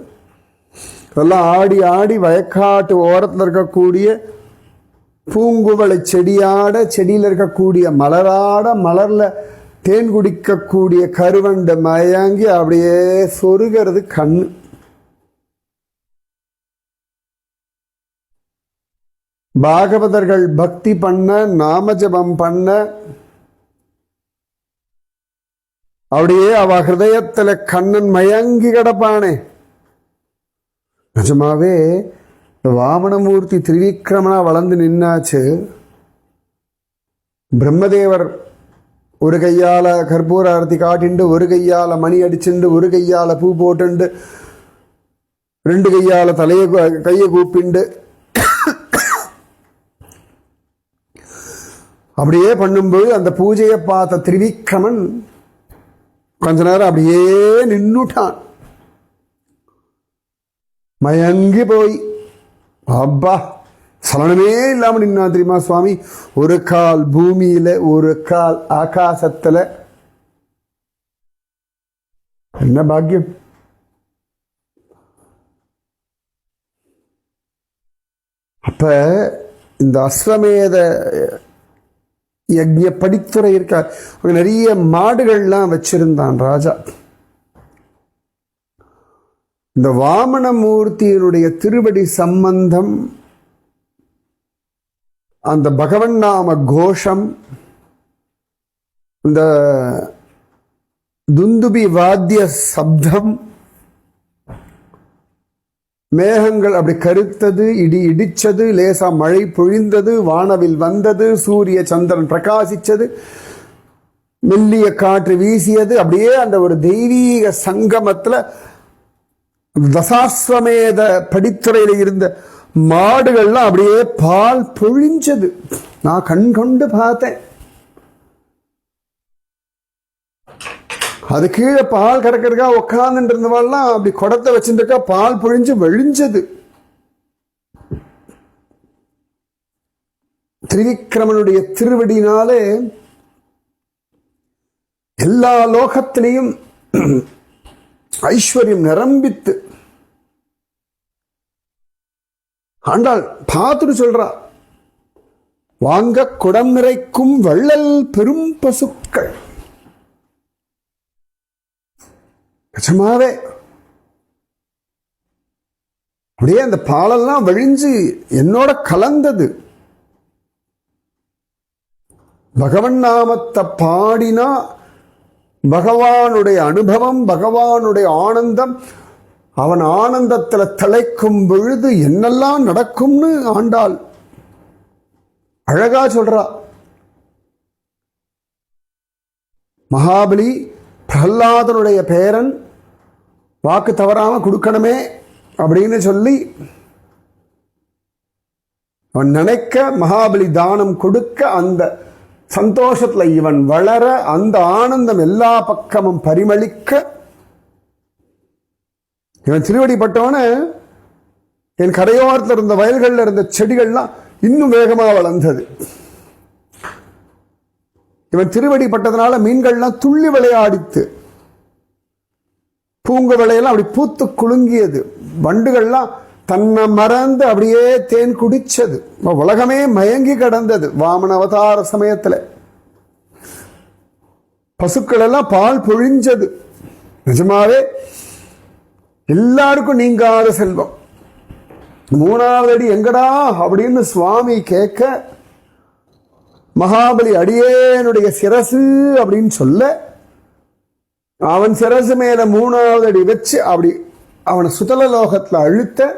அதெல்லாம் ஆடி ஆடி வயக்காட்டு ஓரத்தில் இருக்கக்கூடிய பூங்குவளை செடியாட, செடியில் இருக்கக்கூடிய மலராட, மலர்ல தேன் குடிக்கக்கூடிய கருவண்டை மயங்கி அப்படியே சொருகிறது கண்ணு. பாகவதர்கள் பக்தி பண்ண, நாமஜபம் பண்ண, அப்படியே அவ ஹிருதயத்துல கண்ணன் மயங்கி கிடப்பானே. நிஜமாவே வாமனமூர்த்தி திரிவிக்ரமனா வளர்ந்து நின்னாச்சு. பிரம்மதேவர் ஒரு கையால கற்பூர ஆரத்தி காட்டிண்டு, ஒரு கையால மணி அடிச்சுண்டு, ஒரு கையால பூ போட்டுண்டு, 2 கையால கையை கூப்பிண்டு அப்படியே பண்ணும்போது அந்த பூஜையை பார்த்த திரிவிக்ரமன் கொஞ்ச நேரம் அப்படியே நின்னுட்டான். மயங்கி போய் அப்பா சலனமே இல்லாமல் நின்னா தெரியுமா சுவாமி. ஒரு கால் பூமியில, ஒரு கால் ஆகாசத்துல. என்ன பாக்கியம். அப்ப இந்த அஸ்வமேத யஜ்ய படித்துறை இருக்கா, நிறைய மாடுகள்லாம் வச்சிருந்தான் ராஜா. இந்த வாமனமூர்த்தியினுடைய திருவடி சம்பந்தம், அந்த பகவன் நாம கோஷம், இந்த துந்துபி வாத்திய சப்தம், மேகங்கள் அப்படி கருத்தது, இடி இடிச்சது, லேசா மழை பொழிந்தது, வானவில் வந்தது, சூரிய சந்திரன் பிரகாசிச்சது, மெல்லிய காற்று வீசியது, அப்படியே அந்த ஒரு தெய்வீக சங்கமத்துல தசாஸ்வமேத படித்துறையில இருந்த மாடுகள்லாம் அப்படியே பால் பொழிஞ்சது. நான் கண் கொண்டு பார்த்தேன். அது கீழே பால் கறக்கிறதுக்கா உட்கார்ந்துட்டு இருந்தவாள்லாம் அப்படி குடத்தை வச்சுருக்கா, பால் பொழிஞ்சு வழிஞ்சது. திரிவிக்ரமனுடைய திருவடினாலே எல்லா லோகத்திலையும் ஐஸ்வர்யம் நிரம்பித்து. ஆண்டாள் பார்த்துட்டு சொல்றா, வாங்க குடம் நிறைக்கும் வள்ளல் பெரும் பசுக்கள். நிஜமாவே அப்படியே அந்த பாலெல்லாம் வழிஞ்சு என்னோட கலந்தது. பகவன் நாமத்தை பாடினா பகவானுடைய அனுபவம், பகவானுடைய ஆனந்தம், அவன் ஆனந்தத்துல திளைக்கும் பொழுது என்னெல்லாம் நடக்கும்னு ஆண்டாள் அழகா சொல்றா. மகாபலி பிரஹ்லாதனுடைய பேரன், வாக்கு தவறாம கொடுக்கணுமே அப்படின்னு சொல்லி அவன் நினைக்க, மகாபலி தானம் கொடுக்க, அந்த சந்தோஷத்துல இவன் வளர, அந்த ஆனந்தம் எல்லா பக்கமும் பரிமளிக்க, இவன் திருவடிப்பட்டவன என் கரையோரத்தில் இருந்த வயல்கள்ல இருந்த செடிகள்லாம் இன்னும் வேகமா வளர்ந்தது. இவன் திருவடிப்பட்டதுனால மீன்கள்லாம் துள்ளி விளையாடித்து, பூங்க விளையெல்லாம் அப்படி பூத்து குலுங்கியது, வண்டுகள்லாம் தன்னை மறந்து அப்படியே தேன் குடிச்சது, உலகமே மயங்கி கிடந்தது. வாமன அவதார சமயத்துல பசுக்கள் எல்லாம் பால் பொழிஞ்சது. நிஜமாவே எல்லாருக்கும் நீங்காத செல்வம். மூணாவது அடி எங்கடா அப்படின்னு சுவாமி கேட்க, மகாபலி அடியேனுடைய சிரசு அப்படின்னு சொல்ல, அவன் சிரசு மேல மூணாவது அடி வச்சு அப்படி அவனை சுதல லோகத்துல அழுத்த,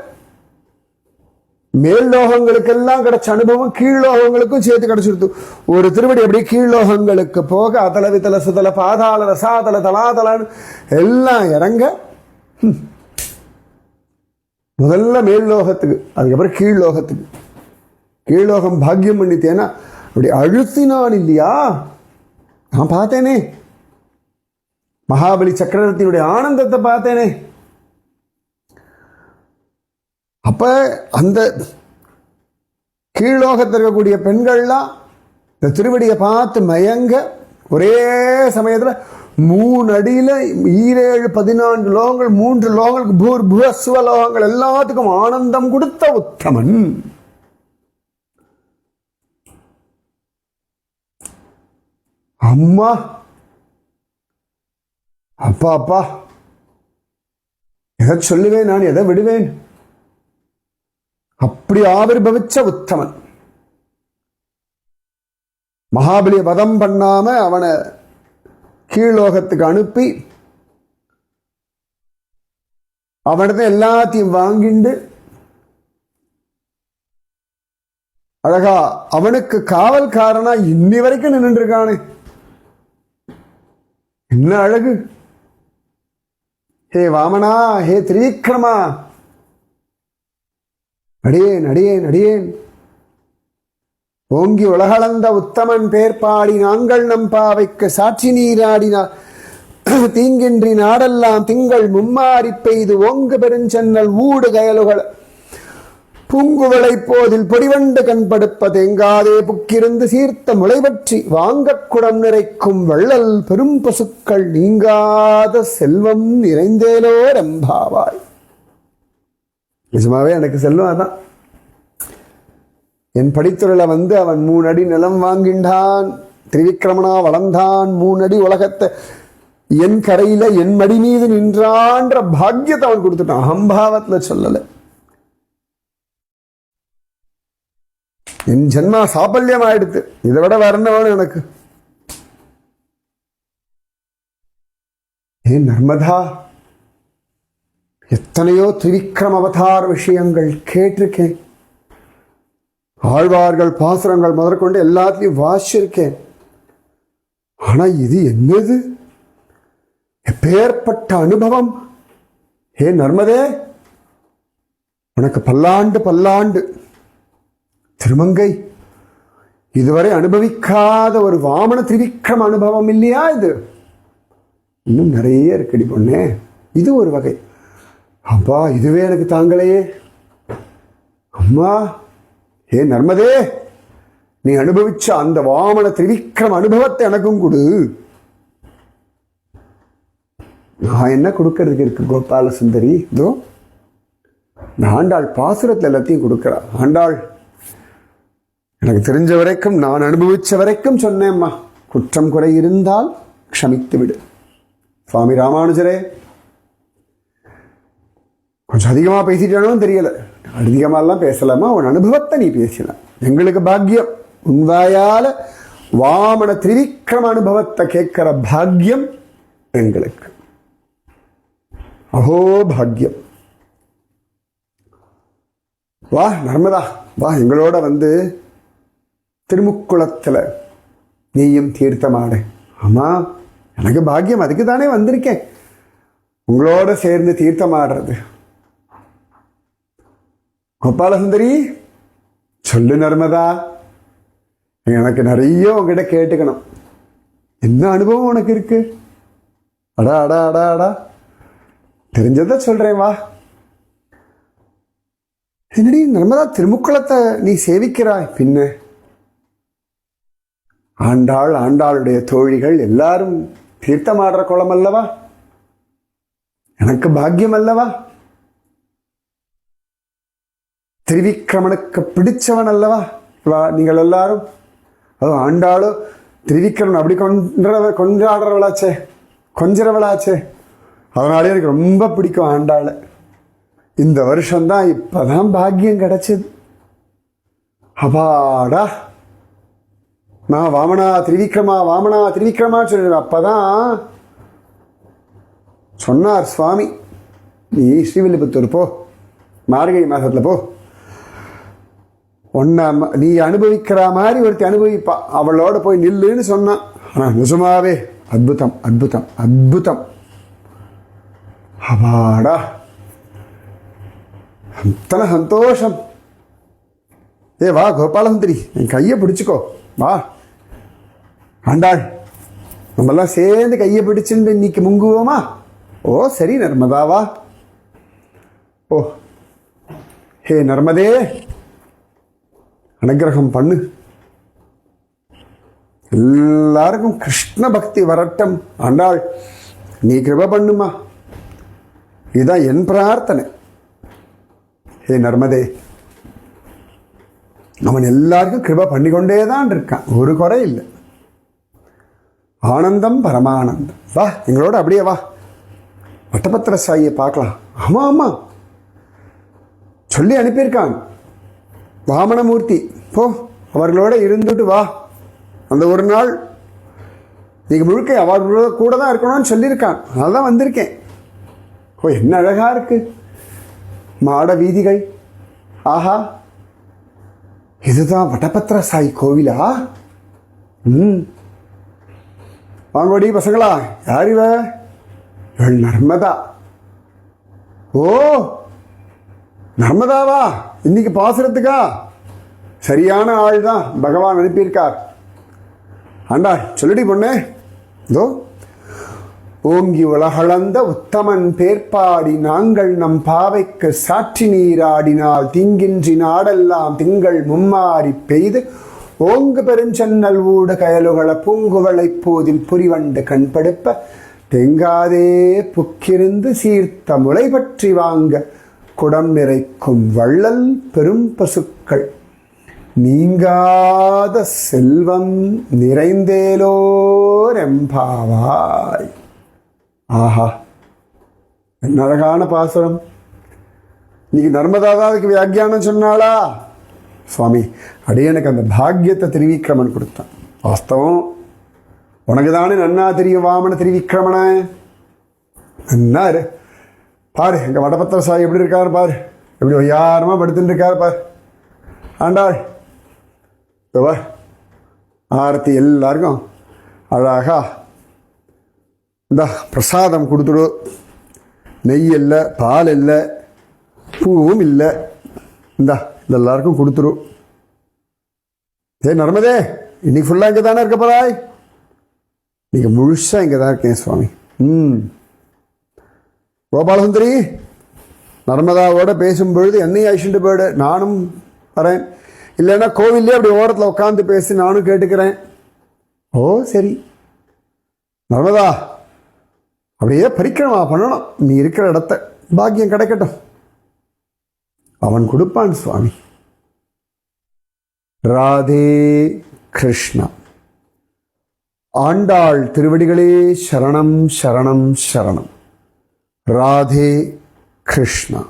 மேல் லோகங்களுக்கெல்லாம் கிடைச்ச அனுபவம் கீழ் லோகங்களுக்கும் சேர்த்து கிடைச்சிருது. ஒரு திருவடி அப்படி கீழ் லோகங்களுக்கு போக, அதல வித்தல சுதல பாதாள ரசாதல தலாதலான்னு எல்லாம் இறங்க, முதல்ல மேல் லோகத்துக்கு, அதுக்கப்புறம் கீழ் லோகத்துக்கு. கீழ் லோகம் பாக்கியம் பண்ணித்தேனா அப்படி அழுத்தினான் இல்லையா, நான் பார்த்தேனே மகாபலி சக்கரவர்த்தியுடைய ஆனந்தத்தை பார்த்தேனே. அப்ப அந்த கீழ்லோகத்தில் இருக்கக்கூடிய பெண்கள்லாம் இந்த திருவடியை பார்த்து மயங்க, ஒரே சமயத்துல 3 அடியில 7 14 லோகங்கள், 3 லோகங்களுக்கு பூர் புவஸ்வ லோகங்கள் எல்லாத்துக்கும் ஆனந்தம் கொடுத்த உத்தமன். அம்மா அப்பா அப்பா, எதை சொல்லுவேன் நான், எதை விடுவேன்? அப்படி ஆவிர்பவிச்ச உத்தமன். மகாபலியை வதம் பண்ணாம அவனை கீழ்லோகத்துக்கு அனுப்பி அவனது எல்லாத்தையும் வாங்கிண்டு அழகா அவனுக்கு காவல்காரனா இன்னி வரைக்கும் நின்று இருக்கானே, என்ன அழகு. ஹே வாமனா, ஹே திரிவிக்ரமா, அடியேன் அடியேன் அடியேன், ஓங்கி உலகளந்த உத்தமன் பேர் பாடி நாங்கள் நம் பாவைக்கு சாட்சி நீராடினார் தீங்கின்றி நாடெல்லாம் திங்கள் மும்மாறி பெய்து ஓங்கு பெருஞ்சென்னல் ஊடு கயலுகள் பூங்குவளை போதில் பொடிவண்டு கண்படுப்ப தேங்காதே புக்கிருந்து சீர்த்த முளைபற்றி வாங்கக் குடம் நிறைக்கும் வள்ளல் பெரும் பசுக்கள் நீங்காத செல்வம் நிறைந்தேலோ ரம்பாவாய். நிஜமாவே எனக்கு செல்வம் அதான். என் படித்துறையில அவன் 3 அடி நிலம் வாங்கின்றான், திரிவிக்ரமனா வளர்ந்தான், 3 அடி உலகத்தை என் கரையில என் மடி மீது நின்றான்ற பாக்கியத்தை அவன் கொடுத்துட்டான். அகம்பாவத்துல சொல்லல. என் ஜென்மா சாபல்யம் ஆயிடுத்து. இதை விட வேற என்ன வேணும் எனக்கு? ஏன் நர்மதா, எத்தனையோ திரிவிக்ரம அவதார விஷயங்கள் கேட்டிருக்கேன். ஆழ்வார்கள் பாசுரங்கள் முதற்கொண்டு எல்லாத்தையும் வாசிச்சிருக்கேன். ஆனா இது என்னது? எப்பேற்பட்ட அனுபவம்! ஹே நர்மதே, உனக்கு பல்லாண்டு பல்லாண்டு. திருமங்கை இதுவரை அனுபவிக்காத ஒரு வாமன திரிவிக்ரம அனுபவம் இல்லையா இது? இன்னும் நிறைய இருக்குடி பொண்ணே. இது ஒரு வகை. அப்பா இதுவே எனக்கு தாங்களையே. அம்மா, ஹே நர்மதே, நீ அனுபவிச்ச அந்த வாமன திரிவிக்ரம அனுபவத்தை எனக்கும் கொடு. நான் என்ன கொடுக்கறதுக்கு இருக்கு கோபால சுந்தரி? இதோ இந்த ஆண்டாள் பாசுரத்தை எல்லாத்தையும் கொடுக்கிறா. ஆண்டாள் எனக்கு தெரிஞ்ச வரைக்கும், நான் அனுபவிச்ச வரைக்கும் சொன்னேம்மா. குற்றம் குறை இருந்தால் க்ஷமித்து விடு. சுவாமி ராமானுஜரே, கொஞ்சம் அதிகமா பேசிட்டாலும் தெரியல. அதிகமாலாம் பேசலாமா? உன் அனுபவத்தை நீ பேசின. எங்களுக்கு பாக்கியம். உண்மையால வாமன திரிவிக்ரம அனுபவத்தை கேட்கிற பாக்கியம் எங்களுக்கு. அஹோ பாக்கியம். வா நர்மதா, வா எங்களோட திருமுக்குளத்துல நீயும் தீர்த்தமாடு. ஆமா, எனக்கு பாக்கியம். அதுக்கு தானே வந்திருக்கேன், உங்களோட சேர்ந்து தீர்த்தமாடுறது. கோபாலசுந்தரி, சொல்லு நர்மதா. எனக்கு நிறைய உங்ககிட்ட கேட்டுக்கணும். என்ன அனுபவம் உனக்கு இருக்கு? அடா அடா அடா அடா, தெரிஞ்சத சொல்றேன் வா. என்னடி நர்மதா, திருமுக்குளத்தை நீ சேவிக்கிறாய்? பின்ன ஆண்டாளுடைய தோழிகள் எல்லாரும் தீர்த்தமாடுற குளம் அல்லவா? எனக்கு பாக்கியம் அல்லவா? திரிவிக்ரமனுக்கு பிடிச்சவன் அல்லவா நீங்கள் எல்லாரும்? அதுவும் ஆண்டாளும் திரிவிக்ரமன் அப்படி கொஞ்சிறவளாச்சே. அதனாலே எனக்கு ரொம்ப பிடிக்கும் ஆண்டாளை. இந்த வருஷம்தான் இப்பதான் பாக்கியம் கிடைச்சது. அப்பாடா, நான் வாமனா திரிவிக்ரமா சொல்றேன். அப்பதான் சொன்னார் சுவாமி, நீ ஸ்ரீவில்லிபுத்தூர் போ, மார்கழி மாசத்துல போ. நீ அனுபவிக்கிற மாதிரி ஒருத்தி அனுபவிப்பா, அவளோட போய் நில்லுன்னு சொன்னான். ஆனா நிஜமாவே அற்புதம் அற்புதம் அற்புதம். அப்பாடா, அத்தனை சந்தோஷம். ஏ வா கோபாலசுந்தரி, என் கையை பிடிச்சுக்கோ வா. ஆண்டாள், நம்மெல்லாம் சேர்ந்து கையை பிடிச்சுட்டு இன்னைக்கு முங்குவோமா? ஓ சரி நர்மதாவா. ஓ ஹே நர்மதே, அனுகிரகம் பண்ணு. எல்லாருக்கும் கிருஷ்ண பக்தி வரட்டும். ஆண்டாள், நீ கிருப பண்ணுமா. இதுதான் என் பிரார்த்தனை. ஹே நர்மதே, அவன் எல்லாருக்கும் கிருப பண்ணிக்கொண்டேதான் இருக்கான், ஒரு குறை இல்லை. ஆனந்தம் பரமானந்தம். வா எங்களோட அப்படியே வா, வட்டபத்திர சாயியை பார்க்கலாம். ஆமா ஆமா, சொல்லி அனுப்பியிருக்கான் வாமனமூர்த்தி. போ, அவர்களோட இருந்துட்டு வா. அந்த ஒரு நாள் நீங்க முழுக்க அவர்களோட கூட தான் இருக்கணும்னு சொல்லியிருக்கான். அதான் வந்திருக்கேன். ஓ என்ன அழகா இருக்கு மாட வீதிகள். ஆஹா, இதுதான் வட்டபத்திர சாயி கோவிலா? வாங்கோடி பசங்களா. யார் இவ? நர்மதா. ஓ நர்மதாவா, இன்னைக்கு பாசுரத்துக்கா? சரியான ஆள் தான் பகவான் அனுப்பியிருக்கார். ஆண்டா சொல்லுடி பொண்ணே. இதோ ஓங்கி உலகளந்த உத்தமன் பேர்ப்பாடி நாங்கள் நம் பாவைக்கு சாற்றி நீராடினால் தீங்கின்றி நாடெல்லாம் திங்கள் மும்மாறி பெய்து ஓங்கு பெருஞ்சன்னல் ஊடு கயலுகள பூங்குவளை போதில் புரிவண்டு கண்படுப்ப தெங்காதே புக்கிருந்து சீர்த்த முளை பற்றி வாங்க குடம் நிறைக்கும் வள்ளல் பெரும் பசுக்கள் நீங்காத செல்வம் நிறைந்தேலோர் எம்பாவாய். ஆஹா, என்ன அழகான பாசுரம். இன்னைக்கு நர்மதாதாவுக்கு வியாக்கியானம் சொன்னாளா? சுவாமி அடியனுக்கு அந்த பாக்கியத்தை திருவிக்கிரமன் கொடுத்தான். வாஸ்தவம் உனக்கு தானே நன்னா தெரியும் வாமன திருவிக்கிரமன. நன்னாரு பாரு, எங்கள் வடபத்திர சாய் எப்படி இருக்காரு பாரு, எப்படி ஒய்யாரமாக படுத்துட்டு இருக்காரு பாரு. ஆண்டாள் ஆரத்தி எல்லாருக்கும் அழகா இந்த பிரசாதம் கொடுத்துடு. நெய் இல்லை, பால் இல்லை, பூவும் இல்லை. இந்தா இந்த எல்லாருக்கும் கொடுத்துரு. நர்மதே இன்னைக்கு ஃபுல்லாக இங்கே தானே இருக்க போறாய்? இன்னைக்கு முழுசா இங்கே தான் இருக்கேன் சுவாமி. கோபாலசுந்தரி நர்மதாவோட பேசும்பொழுது என்னையும் அழிச்சுட்டு போயிடு, நானும் வரேன். இல்லைன்னா கோவில்லே அப்படி ஓரத்தில் உட்காந்து பேசி நானும் கேட்டுக்கிறேன். ஓ சரி நர்மதா, அப்படியே பரிக்கிரமா பண்ணணும். நீ இருக்கிற இடத்த பாக்கியம் கிடைக்கட்டும். அவன் கொடுப்பான் சுவாமி. ராதே கிருஷ்ணா. ஆண்டாள் திருவடிகளே சரணம் சரணம் சரணம். ராதே கிருஷ்ணா.